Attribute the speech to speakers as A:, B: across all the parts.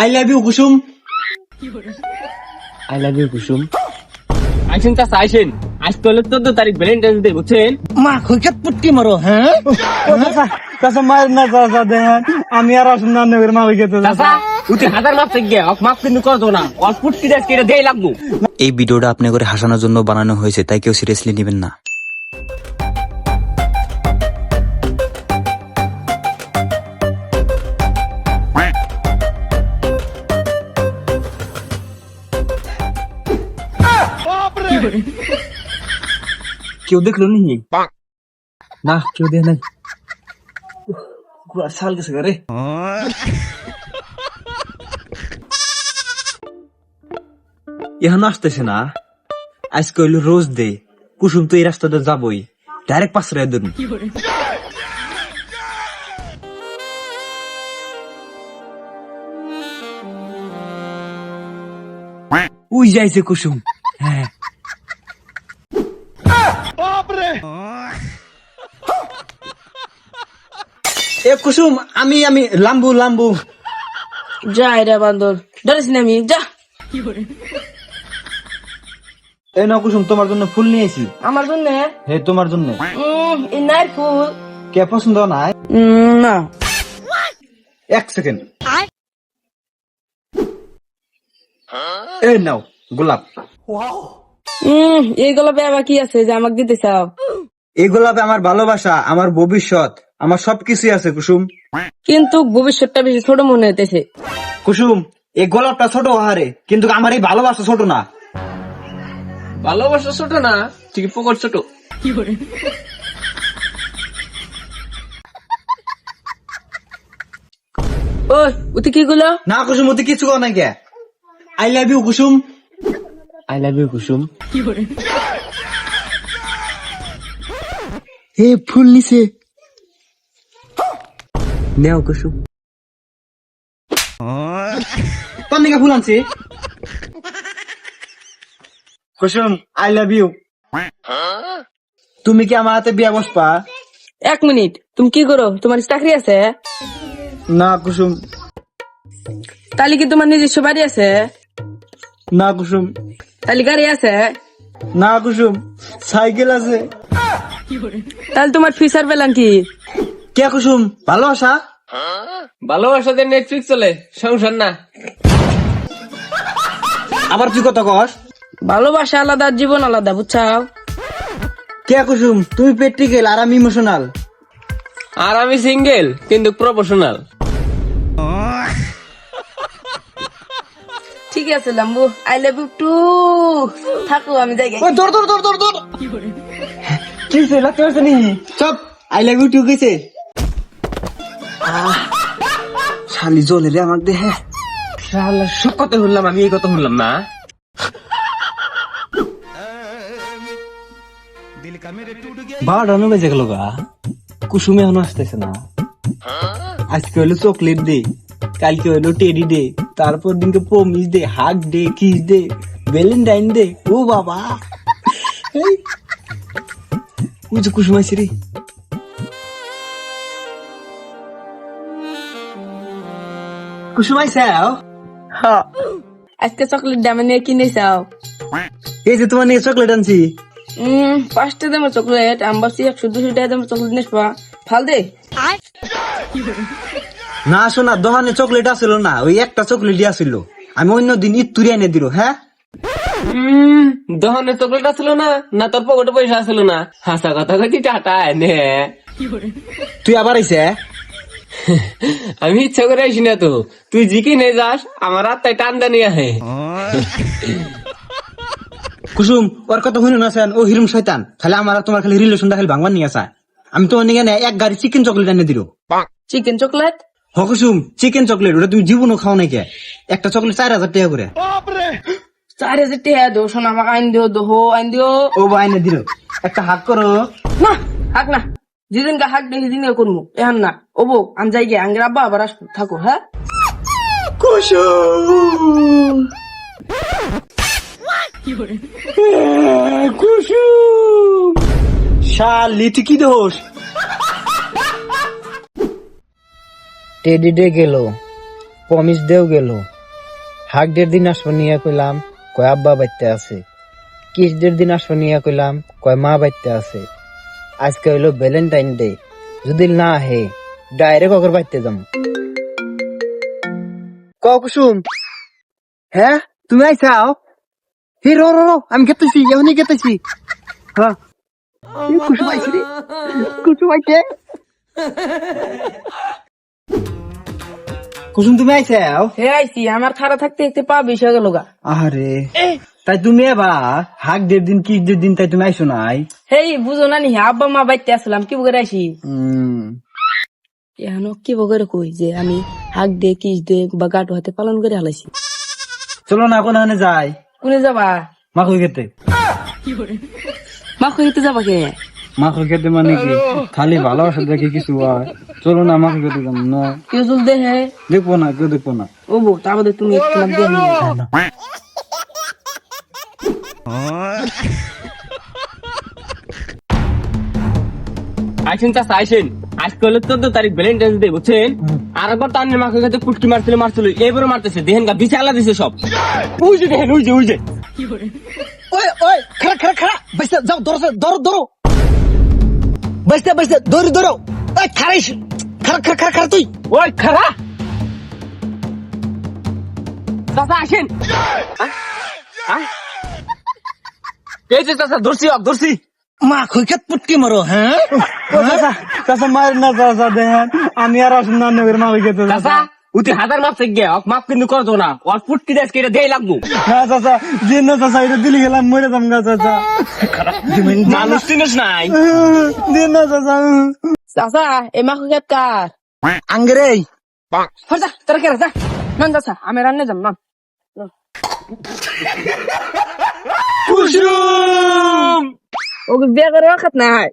A: I love you Kusum.
B: I love you Kusum. আইসেন চাচা আইসেন, আজ তো হলো 14 তারিখ ভ্যালেন্টাইন্স ডে বুঝছেন।
A: মা খুলকাত পুট্টি মারো হ্যাঁ চাচা মায়ের না চাচা দেখেন আমি আর আসুন না নগর মা হইতে
B: চাচা তুই 1000 মাপ থেকে মাপ কিন্তু করতো না, অল্প ফুটকি দেখ কেটে দেই লাগবো।
C: এই ভিডিওটা আপনি করে হাসানোর জন্য বানানো হয়েছে, তাই কেউ সিরিয়াসলি নেবেন না।
B: কেউ দেখলো নি? না কেউ দেখে নাই। সাল গেছে রে।
A: এখন আসতেছে না, আজকে হইলো রোজ দে, কুসুম তো এই রাস্তাতে যাবই, ডাইরেক্ট পাঁচরায় ধরুন। উই যাইছে কুসুম। হ্যাঁ এ কুসুম আমি আমি লাম্বু লাম্বু
D: যা রে বান্দর, ডরিস না আমি যা।
A: এই না কুসুম তোমার জন্য ফুল নিয়েছি।
D: আমার জন্য
A: হে তোমার জন্য।
D: এই নাইট ফুল
A: কে পছন্দ নাই?
D: না।
A: এক সেকেন্ড। এই নাও গোলাপ।
D: এই গোলাপে আবার কি আছে যে আমাকে দিতে চাও?
A: এই গোলাপে আমার ভালোবাসা, আমার ভবিষ্যৎ, আমার সবকিছুই আছে কুসুম।
D: কিন্তু ভবিষ্যৎটা বেশি ছোট মনে হইতেছে।
A: কুসুম এই গোলাপটা ছোট হারে, কিন্তু আমার এই ভালোবাসা ছোট না।
B: ভালোবাসা ছোট না, ঠিক পকড় ছোট।
D: ওই ওতে কি গুলো?
A: না কুসুম ওতে কিছু নাই কে। I love you Kusum.
B: I love you Kusum.
A: হে ফুল নিছে।
B: নেও কুসুম।
A: তোর নিকে ফুল আনছি। Kusum I love you. তুমি কি আমার হাতে বিয়া বসবা?
D: 1 মিনিট, তুমি কি করো? তোমার চাকরি আছে?
A: না কুসুম।
D: তাহলে কি তোমার নিজস্ব বাড়ি আছে?
A: না কুসুম।
D: তাহলে গাড়ি আছে?
A: না কুসুম। সাইকেল আছে।
D: তাহলে তোমার ফিউচার প্ল্যান কি?
A: কে কুসুম? ভালোবাসা?
B: ভালোবাসাতে নেটফ্লিক্স চলে, সংসার না।
A: আবার তুই কত কস?
D: ভালোবাসা আলাদা, জীবন আলাদা, বুঝছাও?
A: কে কুসুম? তুমি প্র্যাকটিক্যাল আর আমি ইমোশনাল।
B: আর আমি সিঙ্গেল কিন্তু প্রফেশনাল।
D: ঠিক আছে Lambu, I love you two. থাকো আমি যাই।
A: ওই দৌড় দৌড় দৌড় দৌড় দৌড়। কি সে লাগতে পারছে নি? চপ আই লাভ ইউ টু কইছে। শালি জ্বলে রে আমার দেহে।
B: শালা সব কথা শুনলাম, আমি এই কথা শুনলাম না।
A: বারোটা বেজে গেল গা, কুসুম এখনো আসতেছে না। আজকে হইলো চকলেট ডে, কালকে হইলো টেডি ডে, তারপর দিনকে promise day, hug day, kiss day, Valentine day. ও বাবা ওই যে কুসুম আইছে রে। কুসুম আইছে?
D: হ্যাঁ, আজকে চকলেট দামে নিয়ে কিনে চাও?
A: এই যে তোমার নিয়ে চকলেট আনছি।
D: 5টা দামের চকলেট আমি ভাবছি 100-200 টাকা দামের চকলেট নিসবা। ফাল দে।
A: না শোনা, দোকানে চকলেট আসিল না, ওই একটা চকলেটই আসিল। আমি অন্য দিন ঈদ তুই এনে দিল। হ্যাঁ
B: দহনে চকলেট আসলো না, না তোর পকেটে পয়সা আসলো না? হাসা কথা কইছি, টাটা এনে।
A: তুই আবার আইছে?
B: আমি ইচ্ছা করে আসি না তো, তুই জিকি নে যাস, আমার আত্মায় টান্দা নিয়ে আহে।
A: কুসুম ওর কথা শুনে না ও হিরুম শয়তান, খালি আমার আর তোমার খালি রিলেশনটা খালি ভাঙবার নিয়ে আসা। আমি তোমার নিয়ে এক গাড়ি চিকেন চকলেট এনে দিল।
D: Chicken chocolate?
A: হ কুসুম, চিকেন চকলেট, ওটা তুমি জীবনও খাও নাই কে। একটা চকলেট 4000 টাকা করে।
D: 4000 টাকা দো, শোনা আমাকে আইন দিও, দোহো আইন দিও।
A: ও বা এনে দিল, একটা হাত করো।
D: না হাক না, যেদিনকে হাক দেখি দিনকে করবো, এখন না। ও বউ আমি যাই গে, আঙ্গের আব্বা আবার আসবো, থাকো। হ্যাঁ
A: কুসুম কুসুম শালি তুই কি দোষ?
E: টেডি ডে গেল,
A: প্রমিস দেও গেল, হাক ডের দিন আসবো নিয়ে কইলাম, কয় আব্বা বাইতে আছে। কিস ডের দিন আসবো নিয়ে কইলাম, কয় মা বাইতে আছে। আজকে হইলো ভ্যালেন্টাইন ডে, যদি না হে ডাইরেক্ট অগর বাইতে যাম। ক কুসুম, হ্যাঁ তুমি আইসাও? হে রো রো রো, আমি গেতেছি, এখনই গেতেছি। হ্যাঁ কুসুম আইছি রে, কুসুম আইছে। কুসুম তুমি আইসাও?
D: হে আইছি, আমার খারাপ থাকতে থাকতে পা বেশি হয়ে গেল গা।
A: আরে তাই তুমি এবার হাক ডের দিন কিস ডের দিন তাই তুমি আইসো নাই?
D: হেই বুঝো না নি, আব্বা মা বাইতে আসলাম কি বগরে আইছি। এখন কি বগরে কই যে আমি হাক দে কিস দে বা গাটো হাতে পালন করে হালাইছি।
A: চলো না কোনখানে যাই,
D: কোনে যাবা?
A: মাখই খেতে।
D: মা কইতে যাবা কে?
A: মাখই খেতে মানে কি খালি ভালোবাসা দেখে কিছু হয়? চলো না মাখই খেতে যাবো না।
D: কেউ চুল দে হে
A: দেখবো না, কেউ দেখবো না।
D: ও বউ তার মধ্যে তুমি একটু নাম দিয়ে
B: আইসেন চাচা আইসেন, আজকে হলো 14 তারিখ ভ্যালেন্টাইন্স ডে বুঝছেন। আর একবার তো আন্নের মাকে কাছে পুটকি মারছিল এবারও মারতেছে, দেখেন গা বিছে আলা দিছে সব। ওই যে দেখেন, ওই যে
A: ওই ওই খারা খারা খারা বাইসা যাও, ধরো ধরো ধরো, বাইসা বাইসা ধরো ধরো। ওই খারাইস, খারা খারা খারা খারা তুই।
B: ওই খারা চাচা আসেন। এই যে চাচা ধরছি।
A: মা খুইকাত পুটকি মারো, হ্যাঁ? চাচা মার না চাচা, দেখেন আমি আর আসুন না নগর মা খুইকাতে।
B: চাচা উতি হাজার মাপ থেকে মাপ কিন্তু করতো না, ওর ফুটকি দেশ এটা দেই লাগবো।
A: হ্যাঁ চাচা, দিন না চাচা, এটা দিলি গেলাম মরে যাম গা চাচা।
B: মানুষ চিনিস নাই।
A: দিন না চাচা।
D: চাচা এ মা কইত কার
A: আঙ্গরে
D: হরজা তোরা কে রাজা নন চাচা আমি রান্নে যাম না।
B: কুসুম
D: ওকে বিয়ে করে রাখাত নাই।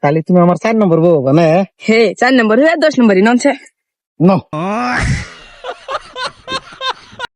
A: খালি তুমি আমার 4 নম্বর বউ মানে?
D: হে 4 নম্বর হে 10 নম্বরই ননছে।
A: No.